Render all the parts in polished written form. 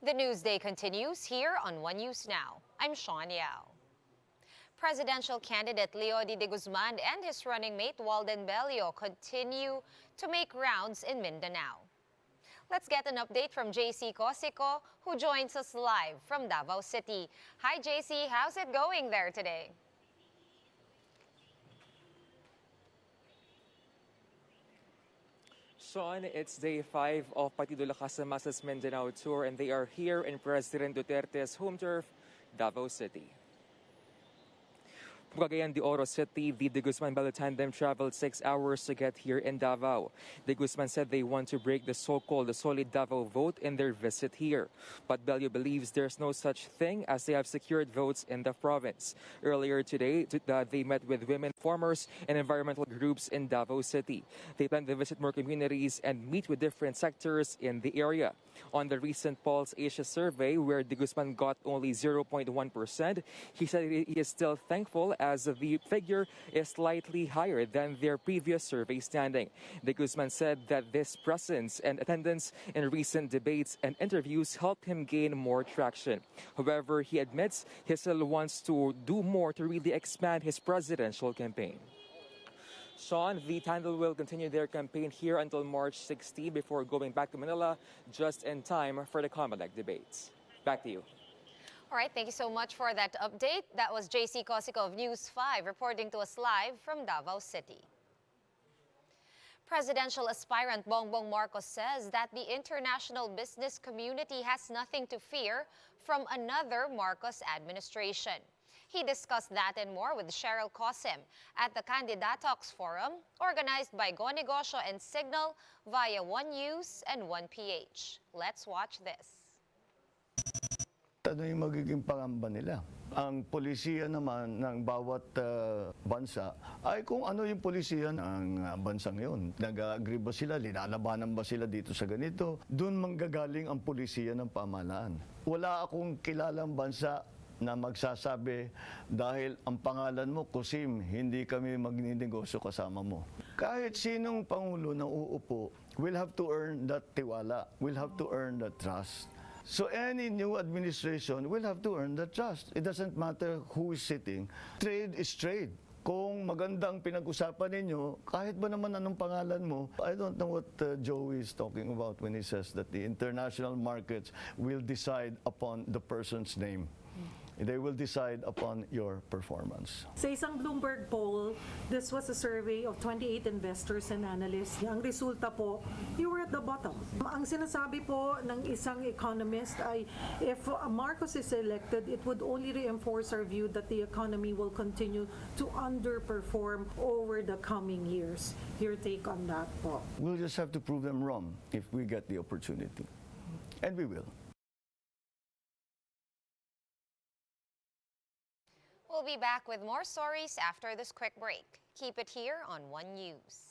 The Newsday continues here on One News Now. I'm Sean Yao. Presidential candidate Leody de Guzman and his running mate Walden Bello continue to make rounds in Mindanao. Let's get an update from JC Cosico, who joins us live from Davao City. Hi JC, how's it going there today? Sean, it's day 5 of Partido Lakas ng Masas Mindanao tour, and they are here in President Duterte's home turf, Davao City. From Cagayan de Oro City, the De Guzman Bello tandem traveled 6 hours to get here in Davao. De Guzman said they want to break the so-called solid Davao vote in their visit here. But Bello believes there's no such thing as they have secured votes in the province. Earlier today, they met with women farmers and environmental groups in Davao City. They plan to visit more communities and meet with different sectors in the area. On the recent Pulse Asia survey, where De Guzman got only 0.1%, he said he is still thankful as the figure is slightly higher than their previous survey standing. De Guzman said that this presence and attendance in recent debates and interviews helped him gain more traction. However, he admits he still wants to do more to really expand his presidential campaign. Sean, the tandem will continue their campaign here until March 16 before going back to Manila just in time for the COMELEC debates. Back to you. All right, thank you so much for that update. That was JC Cosico of News 5 reporting to us live from Davao City. Presidential aspirant Bongbong Marcos says that the international business community has nothing to fear from another Marcos administration. He discussed that and more with Cheryl Cosim at the Candidatox Forum organized by Go Negosyo and Signal via One News and One PH. Let's watch this. Ano yung magiging pangamba nila? Ang polisiya naman ng bawat bansa ay kung ano yung polisiya ng bansang yun. Nag-agree ba sila? Linalabanan ba sila dito sa ganito? Doon manggagaling ang polisiya ng pamahalaan. Wala akong kilalang bansa na magsasabi dahil ang pangalan mo, Cosim, hindi kami magninegosyo kasama mo. Kahit sinong pangulo na uupo, will have to earn that tiwala, will have to earn that trust. So any new administration will have to earn that trust. It doesn't matter who is sitting. Trade is trade. Kung magandang pinag-usapan ninyo, kahit ba naman anong pangalan mo, I don't know what Joey is talking about when he says that the international markets will decide upon the person's name. They will decide upon your performance. Sa isang Bloomberg poll, this was a survey of 28 investors and analysts. Ang resulta po, you were at the bottom. Ang sinasabi po ng isang economist ay if Marcos is elected, it would only reinforce our view that the economy will continue to underperform over the coming years. Your take on that po? We'll just have to prove them wrong if we get the opportunity. And we will. We'll be back with more stories after this quick break. Keep it here on One News.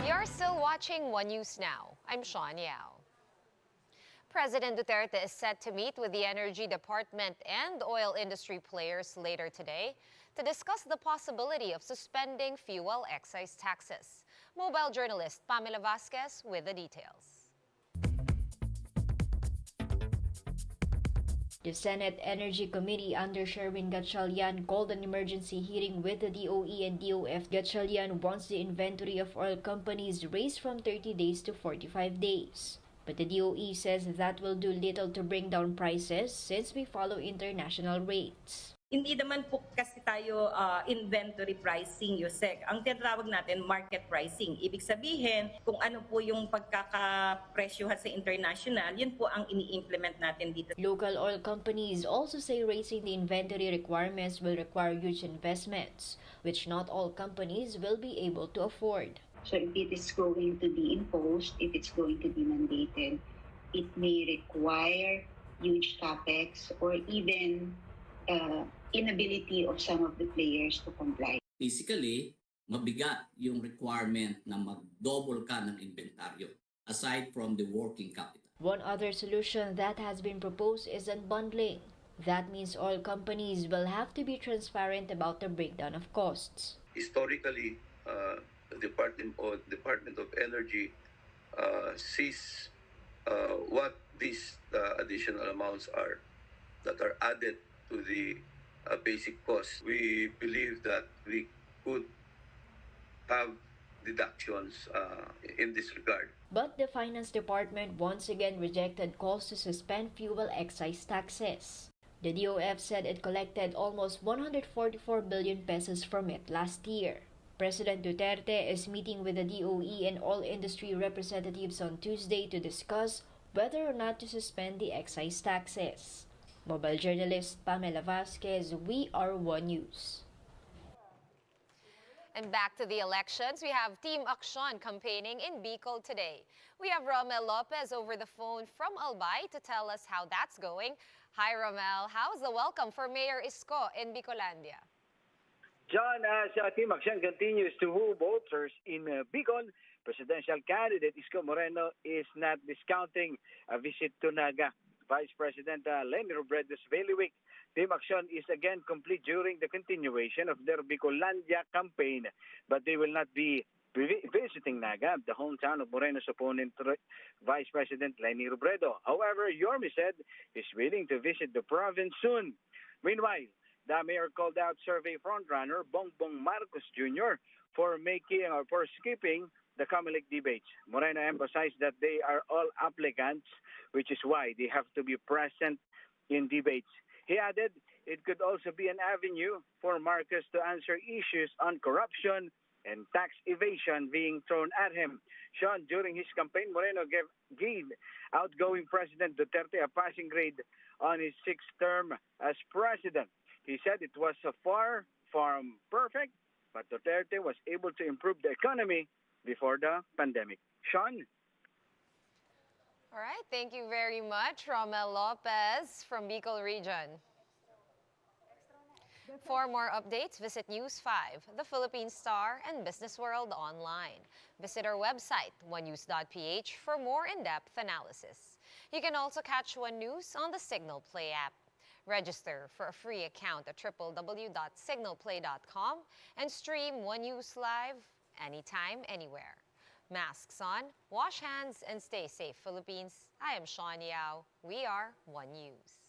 You're still watching One News Now. I'm Sean Yao. President Duterte is set to meet with the Energy Department and oil industry players later today to discuss the possibility of suspending fuel excise taxes. Mobile journalist Pamela Vasquez with the details. The Senate Energy Committee under Sherwin Gatchalian called an emergency hearing with the DOE and DOF. Gatchalian wants the inventory of oil companies raised from 30 days to 45 days. But the DOE says that will do little to bring down prices since we follow international rates. Hindi naman po kasi tayo inventory pricing, Yusek. Ang tinatawag natin market pricing. Ibig sabihin, kung ano po yung pagkakapresyohan sa international, yun po ang ini-implement natin dito. Local oil companies also say raising the inventory requirements will require huge investments, which not all companies will be able to afford. So if it is going to be imposed, if it's going to be mandated, it may require huge capex or even inability of some of the players to comply. Basically, mabigat yung requirement na mag-double ka ng inventaryo aside from the working capital. One other solution that has been proposed is unbundling. That means oil companies will have to be transparent about the breakdown of costs. Historically, the Department of Energy sees what these additional amounts are that are added to the basic cost. We believe that we could have deductions in this regard. But the Finance Department once again rejected calls to suspend fuel excise taxes. The DOF said it collected almost 144 billion pesos from it last year. President Duterte is meeting with the DOE and all industry representatives on Tuesday to discuss whether or not to suspend the excise taxes. Mobile journalist Pamela Vasquez, We Are One News. And back to the elections, we have Team Aksyon campaigning in Bicol today. We have Romel Lopez over the phone from Albay to tell us how that's going. Hi Romel, how's the welcome for Mayor Isko in Bicolandia? John, as Team Aksyon continues to woo voters in Bicol, presidential candidate Isko Moreno is not discounting a visit to Naga. Vice President Leni Robredo's bailiwick. Team Aksyon is again complete during the continuation of their Bicolandia campaign, but they will not be visiting Naga, the hometown of Moreno's opponent, Vice President Leni Robredo. However, Yorme said he's willing to visit the province soon. Meanwhile, the mayor called out survey frontrunner Bongbong Marcos Jr. for skipping the Comelec debates. Moreno emphasized that they are all applicants, which is why they have to be present in debates. He added it could also be an avenue for Marcos to answer issues on corruption and tax evasion being thrown at him. Sean, during his campaign, Moreno gave outgoing President Duterte a passing grade on his sixth term as president. He said it was far from perfect, but Duterte was able to improve the economy before the pandemic. Sean? All right, thank you very much, Romel Lopez from Bicol Region. For more updates, visit News 5, The Philippine Star, and Business World online. Visit our website, onenews.ph, for more in-depth analysis. You can also catch One News on the Signal Play app. Register for a free account at www.signalplay.com and stream One News live anytime, anywhere. Masks on, wash hands, and stay safe, Philippines. I am Sean Yao. We are One News.